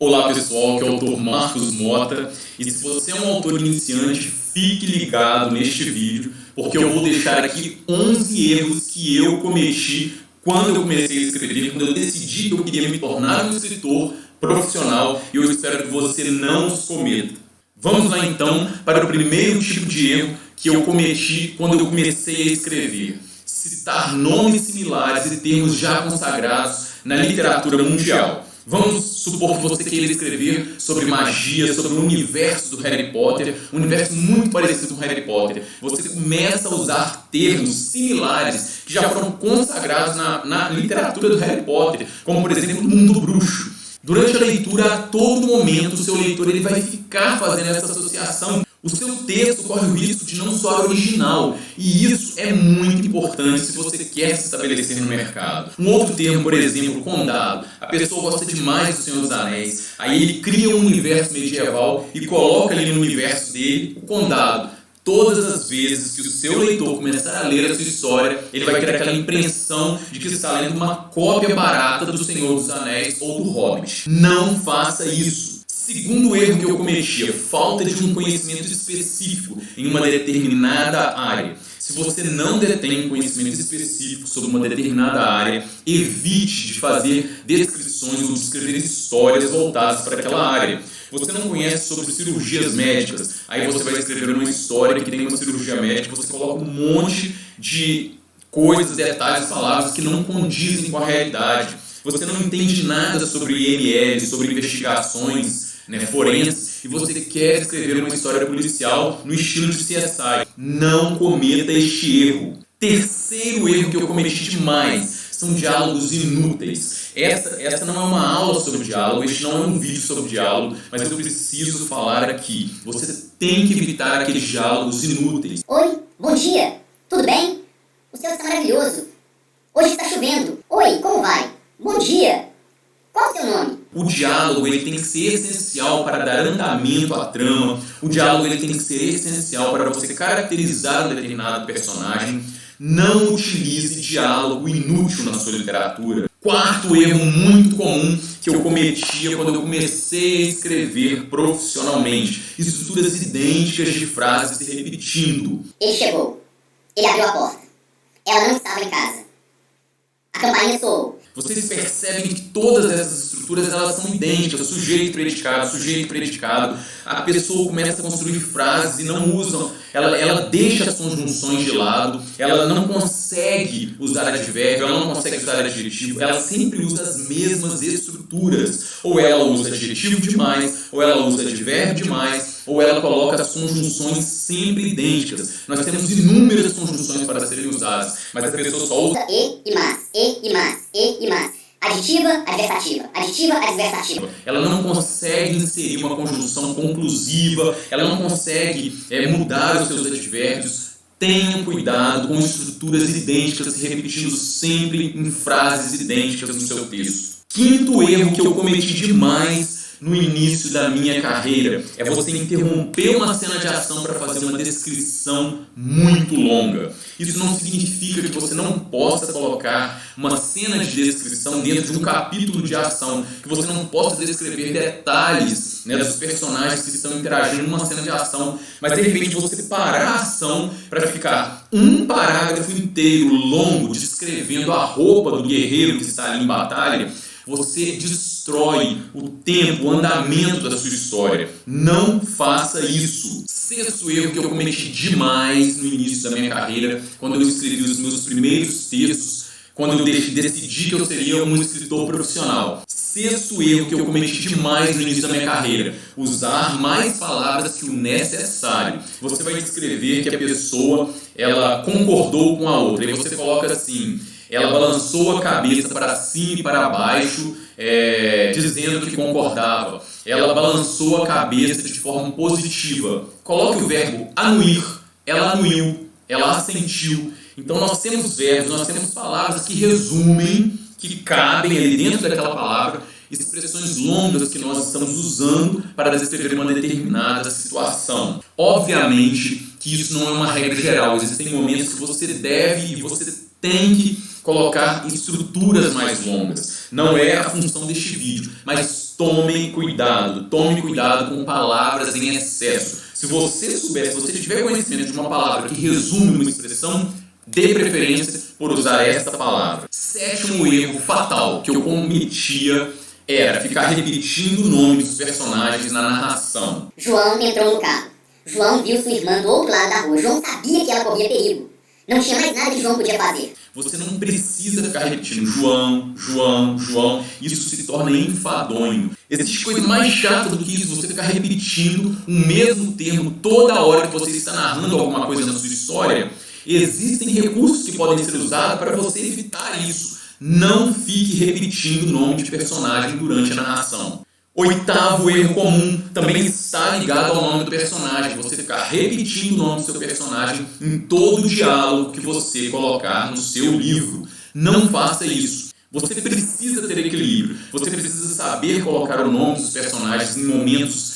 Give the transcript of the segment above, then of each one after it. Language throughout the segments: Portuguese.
Olá pessoal, aqui é o autor Marcos Mota, e se você é um autor iniciante, fique ligado neste vídeo, porque eu vou deixar aqui 11 erros que eu cometi quando eu comecei a escrever, quando eu decidi que eu queria me tornar um escritor profissional, e eu espero que você não os cometa. Vamos lá então para o primeiro tipo de erro que eu cometi quando eu comecei a escrever: citar nomes similares e termos já consagrados na literatura mundial. Vamos supor que você queira escrever sobre magia, sobre o universo do Harry Potter, um universo muito parecido com Harry Potter. Você começa a usar termos similares que já foram consagrados na literatura do Harry Potter, como por exemplo o mundo bruxo. Durante a leitura, a todo momento, o seu leitor ele vai ficar fazendo essa associação. O seu texto corre o risco de não soar original, e isso é muito importante se você quer se estabelecer no mercado. Um outro termo, por exemplo, condado. A pessoa gosta demais do Senhor dos Anéis, aí ele cria um universo medieval e coloca ali no universo dele o condado. Todas as vezes que o seu leitor começar a ler a sua história, ele vai ter aquela impressão de que está lendo uma cópia barata do Senhor dos Anéis ou do Hobbit. Não faça isso. Segundo erro que eu cometia, falta de um conhecimento específico em uma determinada área. Se você não detém um conhecimento específico sobre uma determinada área, evite de fazer descrições ou de escrever histórias voltadas para aquela área. Você não conhece sobre cirurgias médicas, aí você vai escrever uma história que tem uma cirurgia médica, você coloca um monte de coisas, detalhes, palavras que não condizem com a realidade. Você não entende nada sobre IML, sobre investigações forenses, e você quer escrever uma história policial no estilo de CSI. Não cometa este erro. Terceiro erro que eu cometi demais são diálogos inúteis. Essa não é uma aula sobre diálogo, este não é um vídeo sobre diálogo, mas eu preciso falar aqui. Você tem que evitar aqueles diálogos inúteis. Oi, bom dia, tudo bem? O céu está maravilhoso. Hoje está chovendo. Oi, como vai? Bom dia. Qual o seu nome? O diálogo ele tem que ser essencial para dar andamento à trama. O diálogo ele tem que ser essencial para você caracterizar um determinado personagem. Não utilize diálogo inútil na sua literatura. Quarto erro muito comum que eu cometia quando eu comecei a escrever profissionalmente: estruturas idênticas de frases se repetindo. Ele chegou. Ele abriu a porta. Ela não estava em casa. A campainha soou. Vocês percebem que todas essas estruturas elas são idênticas: sujeito, predicado. A pessoa começa a construir frases e não usa, ela deixa as conjunções de lado, ela não consegue usar advérbio, ela não consegue usar adjetivo, ela sempre usa as mesmas estruturas. Ou ela usa adjetivo demais, ou ela usa advérbio demais, ou ela coloca as conjunções sempre idênticas. Nós temos inúmeras conjunções para serem usadas, mas a pessoa só usa e mas. Aditiva, adversativa. Ela não consegue inserir uma conjunção conclusiva, ela não consegue mudar os seus advérbios. Tenham cuidado com estruturas idênticas se repetindo sempre em frases idênticas no seu texto. Quinto erro que eu cometi demais no início da minha carreira é você interromper uma cena de ação para fazer uma descrição muito longa. Isso não significa que você não possa colocar uma cena de descrição dentro de um capítulo de ação, que você não possa descrever detalhes dos personagens que estão interagindo numa cena de ação, mas de repente você parar a ação para ficar um parágrafo inteiro longo descrevendo a roupa do guerreiro que está ali em batalha. Você destrói o tempo, o andamento da sua história. Não faça isso. Sexto erro que eu cometi demais no início da minha carreira, quando eu escrevi os meus primeiros textos, quando eu decidi que eu seria um escritor profissional. Sexto erro que eu cometi demais no início da minha carreira: usar mais palavras que o necessário. Você vai descrever que a pessoa ela concordou com a outra, e você coloca assim: ela balançou a cabeça para cima e para baixo, dizendo que concordava. Ela balançou a cabeça de forma positiva. Coloque o verbo anuir. Ela anuiu. Ela assentiu. Então nós temos verbos, nós temos palavras que resumem, que cabem ali dentro daquela palavra, expressões longas que nós estamos usando para descrever uma determinada situação. Obviamente que isso não é uma regra geral. Existem momentos que você deve e você tem que colocar estruturas mais longas. Não é a função deste vídeo, mas tome cuidado com palavras em excesso. Se você souber, se você tiver conhecimento de uma palavra que resume uma expressão, dê preferência por usar essa palavra. Sétimo erro fatal que eu cometia era ficar repetindo o nome dos personagens na narração. João entrou no carro. João viu sua irmã do outro lado da rua. João sabia que ela corria perigo. Não tinha mais nada que João podia fazer. Você não precisa ficar repetindo João, João, João. Isso se torna enfadonho. Existe coisa mais chata do que isso, você ficar repetindo o mesmo termo toda hora que você está narrando alguma coisa na sua história. Existem recursos que podem ser usados para você evitar isso. Não fique repetindo o nome de personagem durante a narração. Oitavo erro comum também está ligado ao nome do personagem. Você ficar repetindo o nome do seu personagem em todo o diálogo que você colocar no seu livro. Não faça isso. Você precisa ter equilíbrio. Você precisa saber colocar o nome dos personagens em momentos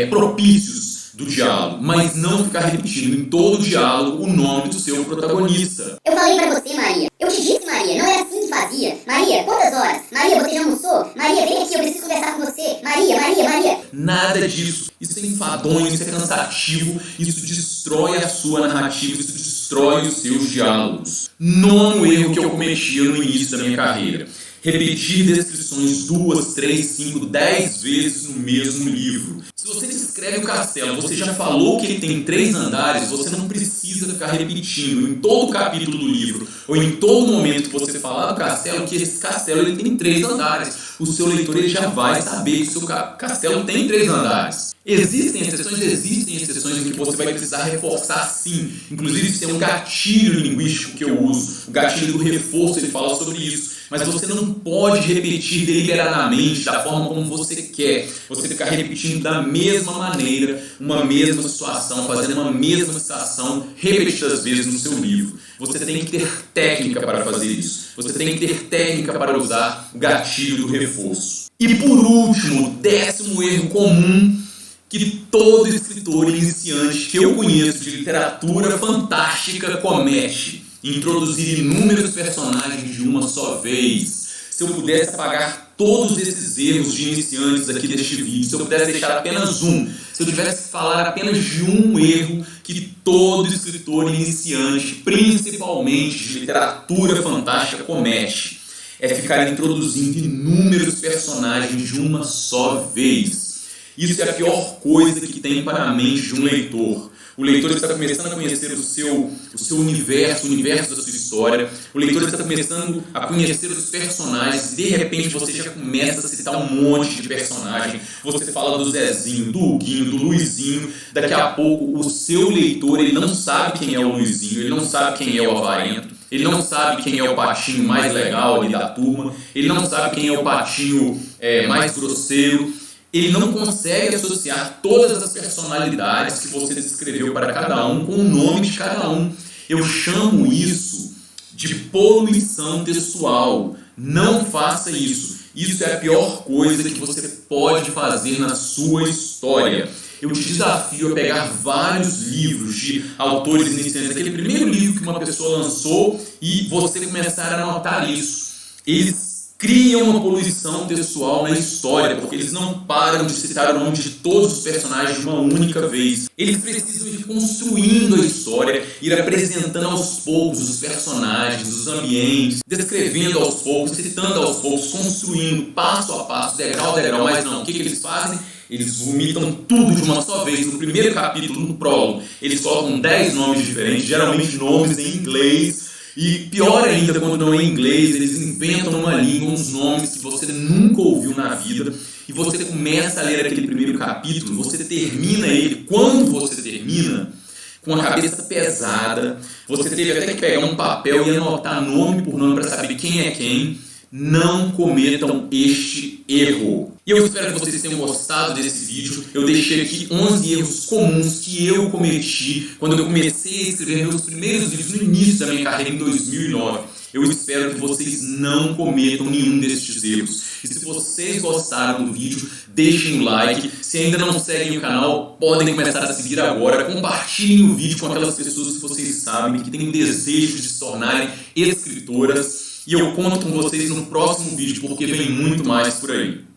propícios do diálogo, mas não ficar repetindo em todo o diálogo o nome do seu protagonista. Eu falei pra você, Maria. Eu te disse, Maria, não era assim que fazia. Maria, quantas horas? Maria, você já almoçou? Maria, vem aqui, eu preciso conversar com você. Maria. Nada disso. Isso é enfadonho, isso é cansativo, isso destrói a sua narrativa, isso destrói os seus diálogos. Nono erro que eu cometia no início da minha carreira. Repetir descrições 2, 3, 5, 10 vezes no mesmo livro. Se você descreve o castelo, você já falou que ele tem 3 andares, você não precisa ficar repetindo em todo o capítulo do livro, ou em todo momento que você falar do castelo, que esse castelo ele tem 3 andares. O seu leitor ele já vai saber que o seu castelo tem 3 andares. Existem exceções em que você vai precisar reforçar sim. Inclusive, isso tem um gatilho linguístico que eu uso. O gatilho do reforço, ele fala sobre isso. Mas você não pode repetir deliberadamente da forma como você quer. Você ficar repetindo da mesma maneira, uma mesma situação, fazendo uma mesma citação repetidas vezes no seu livro. Você tem que ter técnica para fazer isso. Você tem que ter técnica para usar o gatilho do reforço. E por último, 10º erro comum que todo escritor iniciante que eu conheço de literatura fantástica comete: introduzir inúmeros personagens de uma só vez. Se eu pudesse apagar todos esses erros de iniciantes aqui deste vídeo, se eu pudesse deixar apenas um, se eu tivesse que falar apenas de um erro que todo escritor iniciante, principalmente de literatura fantástica, comete, é ficar introduzindo inúmeros personagens de uma só vez. Isso é a pior coisa que tem para a mente de um leitor. O leitor está começando a conhecer o seu universo, o universo da sua história. O leitor está começando a conhecer os personagens. De repente você já começa a citar um monte de personagem. Você fala do Zezinho, do Huguinho, do Luizinho. Daqui a pouco o seu leitor ele não sabe quem é o Luizinho, ele não sabe quem é o Avarento. Ele não sabe quem é o patinho mais legal ali da turma. Ele não sabe quem é o patinho mais grosseiro. Ele não consegue associar todas as personalidades que você descreveu para cada um com o nome de cada um. Eu chamo isso de poluição textual. Não faça isso. Isso é a pior coisa que você pode fazer na sua história. Eu te desafio a pegar vários livros de autores iniciantes, aquele primeiro livro que uma pessoa lançou, e você começar a notar isso. Eles criam uma poluição textual na história, porque eles não param de citar o nome de todos os personagens de uma única vez. Eles precisam ir construindo a história, ir apresentando aos poucos os personagens, os ambientes, descrevendo aos poucos, citando aos poucos, construindo passo a passo, degrau a degrau. Mas não, o que eles fazem? Eles vomitam tudo de uma só vez. No primeiro capítulo, no prólogo, eles colocam 10 nomes diferentes, geralmente nomes em inglês. E pior ainda, quando não é em inglês, eles inventam numa língua uns nomes que você nunca ouviu na vida. E você começa a ler aquele primeiro capítulo, você termina ele. Quando você termina, com a cabeça pesada, você teve até que pegar um papel e anotar nome por nome para saber quem é quem. Não cometam este erro. E eu espero que vocês tenham gostado desse vídeo. Eu deixei aqui 11 erros comuns que eu cometi quando eu comecei a escrever meus primeiros livros no início da minha carreira, em 2009. Eu espero que vocês não cometam nenhum destes erros. E se vocês gostaram do vídeo, deixem o like. Se ainda não seguem o canal, podem começar a seguir agora. Compartilhem o vídeo com aquelas pessoas que vocês sabem que têm desejo de se tornarem escritoras. E eu conto com vocês no próximo vídeo, porque vem muito mais por aí.